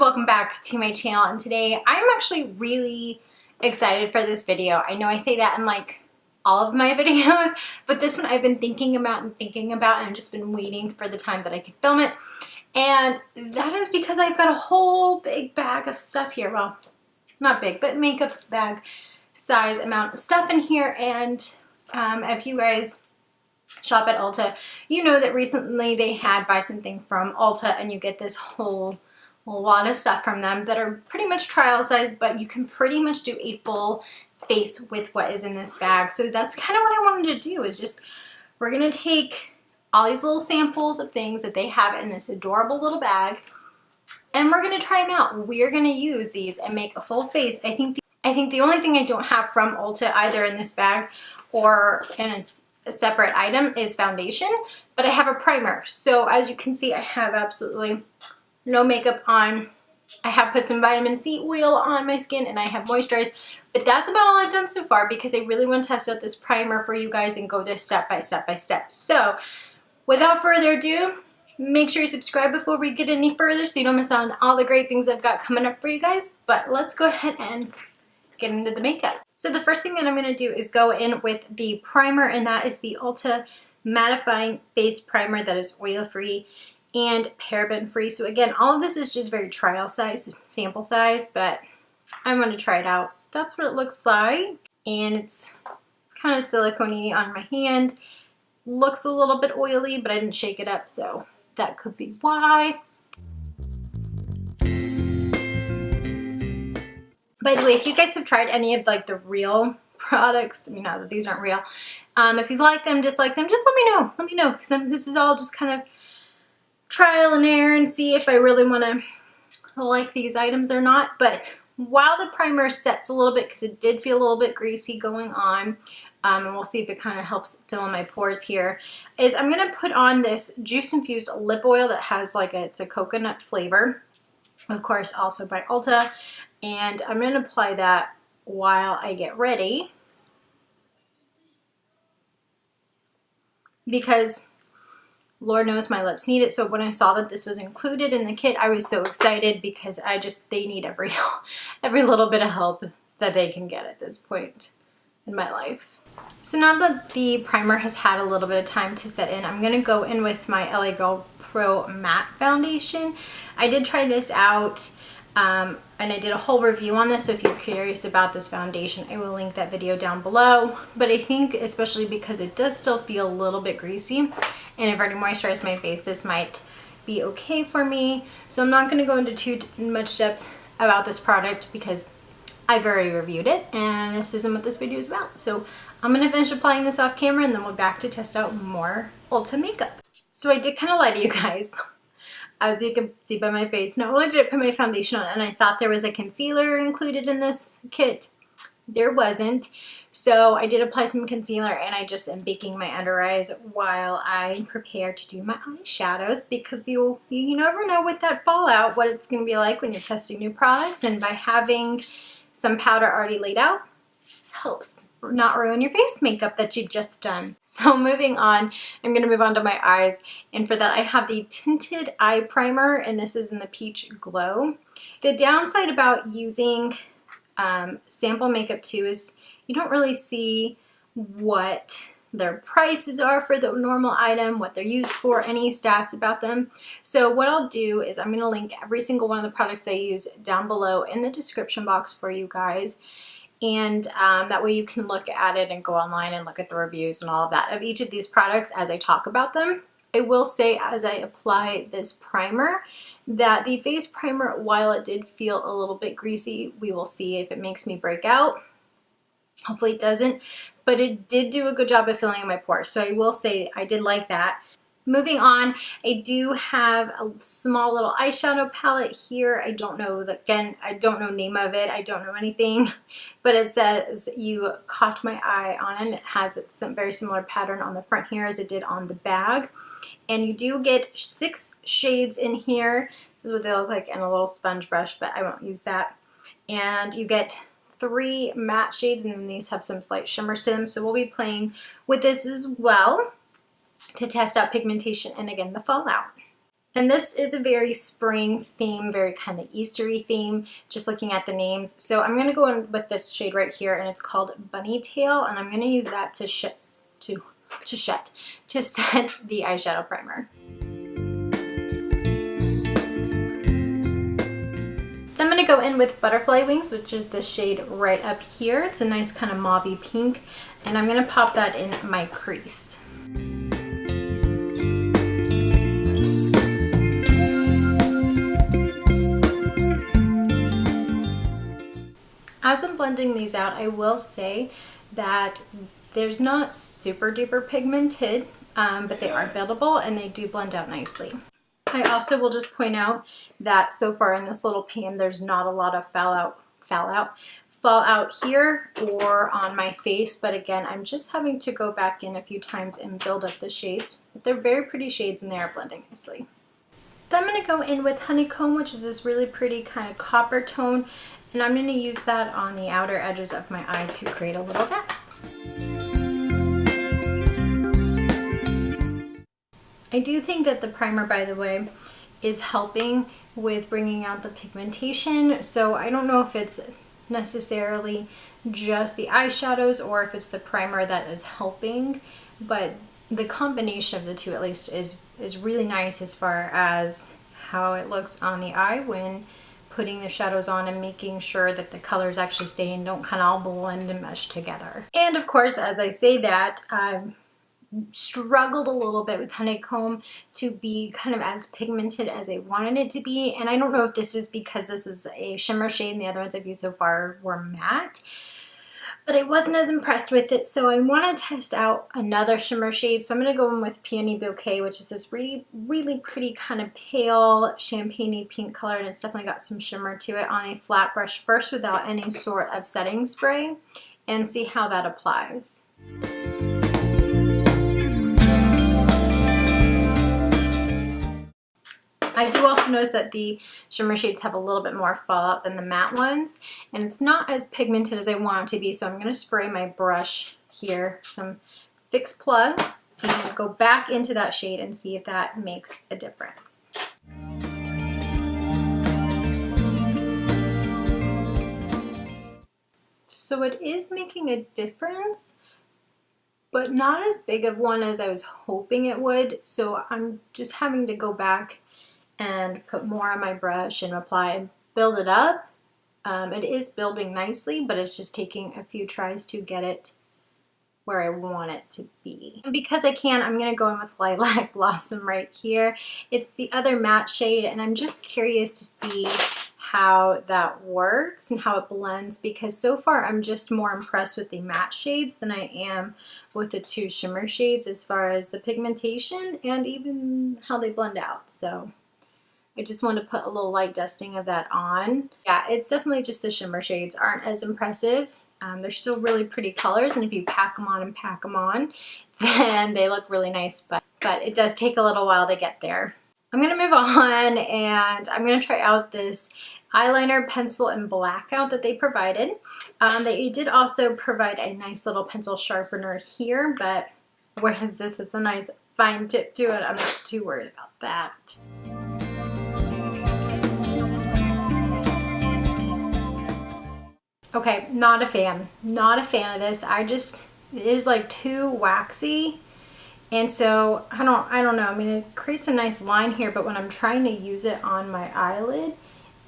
welcome back to my channel, and today I'm actually really excited for this video. I know I say that in like all of my videos, but this one I've been thinking about and I've just been waiting for the time that I could film it. And that is because I've got a whole big bag of stuff here. Well, not big, but makeup bag size amount of stuff in here. And if you guys shop at Ulta, you know that recently they had buy something from Ulta and you get this whole lot of stuff from them that are pretty much trial size, but you can pretty much do a full face with what is in this bag. So that's kind of what I wanted to do, is just, we're gonna take all these little samples of things that they have in this adorable little bag, and we're gonna try them out. We're gonna use these and make a full face. I think the only thing I don't have from Ulta, either in this bag or in a separate item, is foundation, but I have a primer. So as you can see, I have absolutely no makeup on. I have put some vitamin C oil on my skin and I have moisturized, but that's about all I've done so far because I really want to test out this primer for you guys and go this step by step. So without further ado, make sure you subscribe before we get any further so you don't miss out on all the great things I've got coming up for you guys. But let's go ahead and get into the makeup. So the first thing that I'm going to do is go in with the primer, and that is the Ulta Mattifying Face Primer that is oil-free and paraben-free. So again, all of this is just very trial size, sample size, but I'm going to try it out. So that's what it looks like, and it's kind of silicone-y on my hand. Looks a little bit oily, but I didn't shake it up, so that could be why. By the way, if you guys have tried any of like the real products, you know that these aren't real. If you like them, dislike them, just let me know. Let me know, because this is all just kind of trial and error and see if I really want to like these items or not. But while the primer sets a little bit, because it did feel a little bit greasy going on, and we'll see if it kind of helps fill in my pores here, is I'm going to put on this Juice Infused Lip Oil that has like it's a coconut flavor, of course, also by Ulta. And I'm going to apply that while I get ready, because Lord knows my lips need it. So when I saw that this was included in the kit, I was so excited because they need every little bit of help that they can get at this point in my life. So now that the primer has had a little bit of time to set in, I'm going to go in with my LA Girl Pro Matte Foundation. I did try this out, and I did a whole review on this, so if you're curious about this foundation, I will link that video down below. But I think, especially because it does still feel a little bit greasy, and I've already moisturized my face, this might be okay for me. So I'm not going to go into too much depth about this product because I've already reviewed it, and this isn't what this video is about. So I'm going to finish applying this off camera, and then we'll back to test out more Ulta makeup. So I did kind of lie to you guys. As you can see by my face, not only did I put my foundation on, and I thought there was a concealer included in this kit, there wasn't. So I did apply some concealer, and I just am baking my under eyes while I prepare to do my eyeshadows, because you never know with that fallout what it's going to be like when you're testing new products, and by having some powder already laid out helps not ruin your face makeup that you've just done. So moving on, I'm going to move on to my eyes, and for that I have the Tinted Eye Primer, and this is in the Peach Glow. The downside about using sample makeup too is you don't really see what their prices are for the normal item, what they're used for, any stats about them. So what I'll do is I'm going to link every single one of the products they use down below in the description box for you guys. And that way you can look at it and go online and look at the reviews and all of that of each of these products as I talk about them. I will say, as I apply this primer, that the face primer, while it did feel a little bit greasy, we will see if it makes me break out. Hopefully it doesn't, but it did do a good job of filling in my pores. So I will say I did like that. Moving on, I do have a small little eyeshadow palette here. I don't know, again, I don't know name of it. I don't know anything, but it says You Caught My Eye on it. It has some very similar pattern on the front here as it did on the bag. And you do get 6 shades in here. This is what they look like in a little sponge brush, but I won't use that. And you get 3 matte shades, and then these have some slight shimmer to them. So we'll be playing with this as well to test out pigmentation and again the fallout. And this is a very spring theme, very kind of Eastery theme, just looking at the names. So I'm going to go in with this shade right here, and it's called Bunny Tail, and I'm going to use that to set the eyeshadow primer. Then I'm going to go in with Butterfly Wings, which is the shade right up here. It's a nice kind of mauvey pink, and I'm going to pop that in my crease. As I'm blending these out, I will say that there's not super duper pigmented, but they are buildable and they do blend out nicely. I also will just point out that so far in this little pan, there's not a lot of fallout here or on my face, but again, I'm just having to go back in a few times and build up the shades. But they're very pretty shades and they are blending nicely. Then I'm going to go in with Honeycomb, which is this really pretty kind of copper tone. And I'm going to use that on the outer edges of my eye to create a little depth. I do think that the primer, by the way, is helping with bringing out the pigmentation. So I don't know if it's necessarily just the eyeshadows or if it's the primer that is helping, but the combination of the two at least is really nice as far as how it looks on the eye when putting the shadows on and making sure that the colors actually stay and don't kind of all blend and mesh together. And of course, as I say that, I've struggled a little bit with Honeycomb to be kind of as pigmented as I wanted it to be. And I don't know if this is because this is a shimmer shade and the other ones I've used so far were matte, but I wasn't as impressed with it, so I want to test out another shimmer shade. So I'm going to go in with Peony Bouquet, which is this really, really pretty kind of pale champagne pink color, and it's definitely got some shimmer to it, on a flat brush first without any sort of setting spray, and see how that applies. I do also notice that the shimmer shades have a little bit more fallout than the matte ones, and it's not as pigmented as I want it to be, so I'm going to spray my brush here some Fix Plus and go back into that shade and see if that makes a difference. So it is making a difference, but not as big of one as I was hoping it would, so I'm just having to go back and put more on my brush and apply and build it up. It is building nicely, but it's just taking a few tries to get it where I want it to be. And because I can, I'm gonna go in with Lilac Blossom right here. It's the other matte shade, and I'm just curious to see how that works and how it blends, because so far I'm just more impressed with the matte shades than I am with the two shimmer shades as far as the pigmentation and even how they blend out. So I just want to put a little light dusting of that on. Yeah, it's definitely just the shimmer shades aren't as impressive. They're still really pretty colors, and if you pack them on, then they look really nice, but it does take a little while to get there. I'm going to move on, and I'm going to try out this eyeliner, pencil, and blackout that they provided. They did also provide a nice little pencil sharpener here, but whereas this is a nice fine tip to it, I'm not too worried about that. Okay, not a fan of this. It is like too waxy. And so I don't know. I mean, it creates a nice line here, but when I'm trying to use it on my eyelid,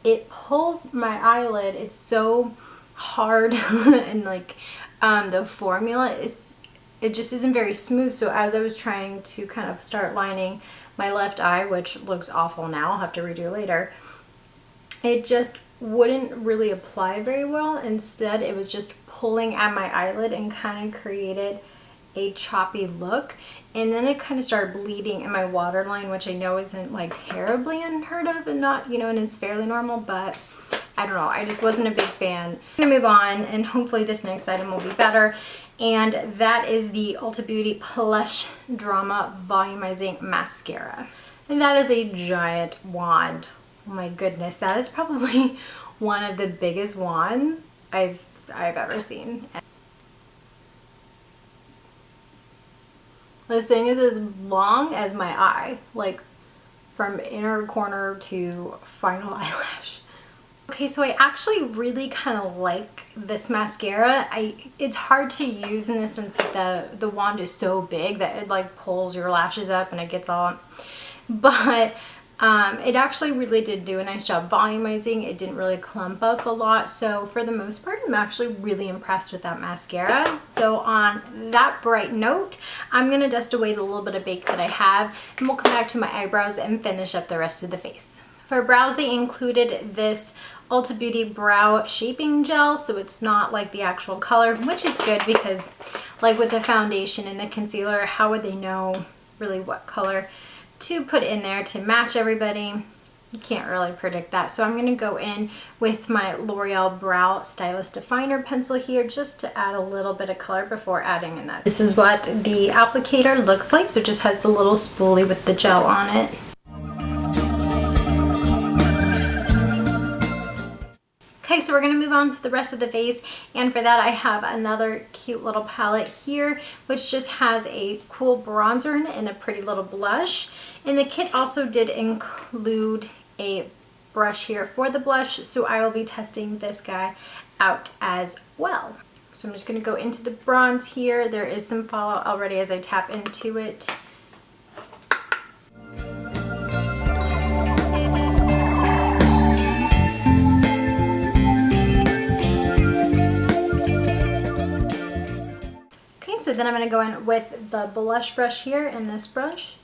it pulls my eyelid. It's so hard and like the formula it just isn't very smooth. So as I was trying to kind of start lining my left eye, which looks awful now, I'll have to redo later, it just wouldn't really apply very well. Instead, it was just pulling at my eyelid and kind of created a choppy look, and then it kind of started bleeding in my waterline, which I know isn't like terribly unheard of and not, you know, and it's fairly normal, but I don't know, I just wasn't a big fan. I'm gonna move on, and hopefully this next item will be better, and that is the Ulta Beauty Plush Drama Volumizing Mascara, and that is a giant wand. Oh my goodness, that is probably one of the biggest wands I've ever seen. This thing is as long as my eye. Like, from inner corner to final eyelash. Okay, so I actually really kind of like this mascara. It's hard to use in the sense that the wand is so big that it like pulls your lashes up and it gets all, but it actually really did do a nice job volumizing. It didn't really clump up a lot. So for the most part, I'm actually really impressed with that mascara. So on that bright note, I'm gonna dust away the little bit of bake that I have, and we'll come back to my eyebrows and finish up the rest of the face. For brows, they included this Ulta Beauty Brow Shaping Gel, so it's not like the actual color, which is good because like with the foundation and the concealer, how would they know really what color to put in there to match everybody? You can't really predict that. So I'm going to go in with my L'Oreal Brow Stylist Definer pencil here just to add a little bit of color before adding in that. This is what the applicator looks like. So it just has the little spoolie with the gel on it. Okay, so we're going to move on to the rest of the face, and for that I have another cute little palette here which just has a cool bronzer in it and a pretty little blush. And the kit also did include a brush here for the blush, so I will be testing this guy out as well. So I'm just going to go into the bronze here. There is some fallout already as I tap into it. So then I'm going to go in with the blush brush here and this brush,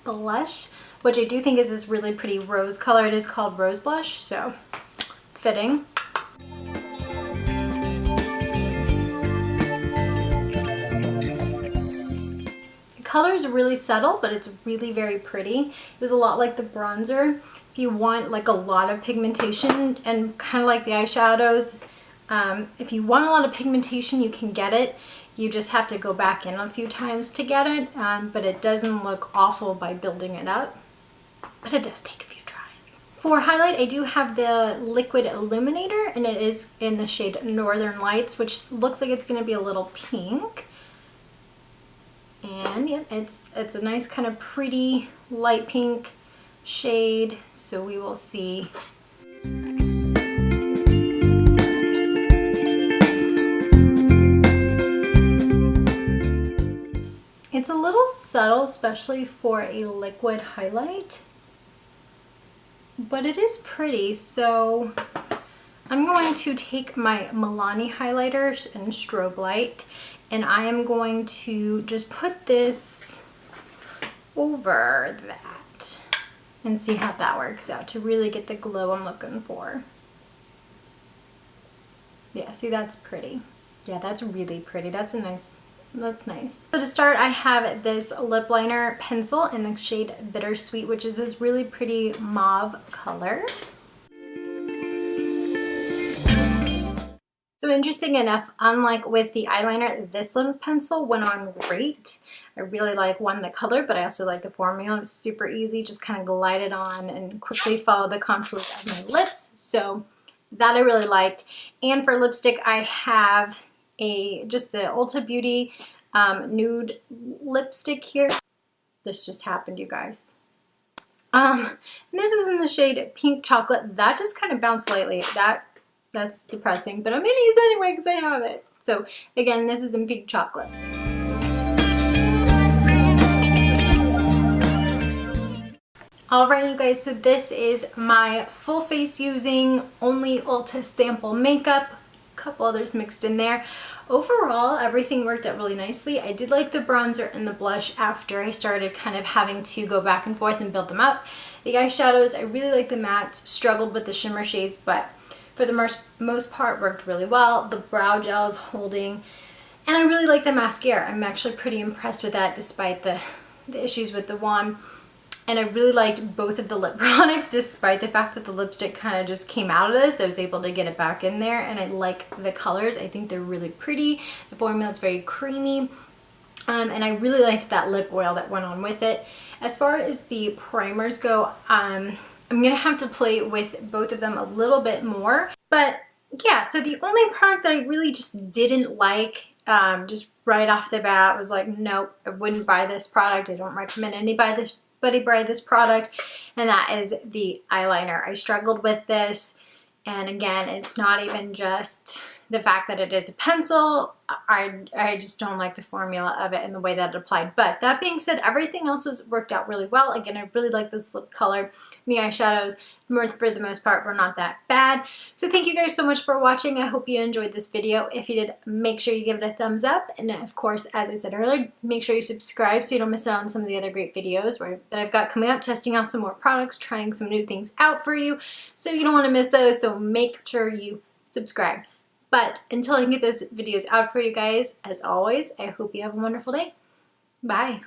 blush, which I do think is this really pretty rose color. It is called Rose Blush, so fitting. The color is really subtle, but it's really very pretty. It was a lot like the bronzer. If you want like a lot of pigmentation and kind of like the eyeshadows, if you want a lot of pigmentation, you can get it. You just have to go back in a few times to get it, but it doesn't look awful by building it up, but it does take a few tries. For highlight, I do have the liquid illuminator, and it is in the shade Northern Lights, which looks like it's going to be a little pink. And yeah, it's a nice kind of pretty light pink shade, so we will see. It's a little subtle, especially for a liquid highlight, but it is pretty. So I'm going to take my Milani highlighters and strobe light, and I am going to just put this over that and see how that works out to really get the glow I'm looking for. Yeah, see, that's pretty. Yeah, that's really pretty. That's nice. So to start, I have this lip liner pencil in the shade Bittersweet, which is this really pretty mauve color. So interesting enough, unlike with the eyeliner, this lip pencil went on great. I really like, one, the color, but I also like the formula. It was super easy, just kind of glided on and quickly followed the contours of my lips. So that I really liked. And for lipstick, I have just the Ulta Beauty nude lipstick here. This just happened, you guys. This is in the shade Pink Chocolate. That just kind of bounced slightly. That's depressing, but I'm gonna use it anyway because I have it. So again, this is in Pink Chocolate. Alright, you guys, so this is my full face using only Ulta sample makeup. Couple others mixed in there. Overall, everything worked out really nicely. I did like the bronzer and the blush after I started kind of having to go back and forth and build them up. The eyeshadows, I really like the mattes, struggled with the shimmer shades, but for the most part worked really well. The brow gel is holding, and I really like the mascara. I'm actually pretty impressed with that despite the issues with the wand. And I really liked both of the lip products despite the fact that the lipstick kind of just came out of this. I was able to get it back in there, and I like the colors. I think they're really pretty. The formula is very creamy. And I really liked that lip oil that went on with it. As far as the primers go, I'm gonna have to play with both of them a little bit more. But yeah, so the only product that I really just didn't like, just right off the bat, was like, nope, I wouldn't buy this product. I don't recommend anybody everybody buy this product, and that is the eyeliner. I struggled with this, and again, it's not even just the fact that it is a pencil. I just don't like the formula of it and the way that it applied. But that being said, everything else worked out really well. Again, I really like this lip color. The eyeshadows, for the most part, were not that bad. So thank you guys so much for watching. I hope you enjoyed this video. If you did, make sure you give it a thumbs up. And of course, as I said earlier, make sure you subscribe so you don't miss out on some of the other great videos that I've got coming up, testing out some more products, trying some new things out for you. So you don't want to miss those, so make sure you subscribe. But until I can get those videos out for you guys, as always, I hope you have a wonderful day. Bye.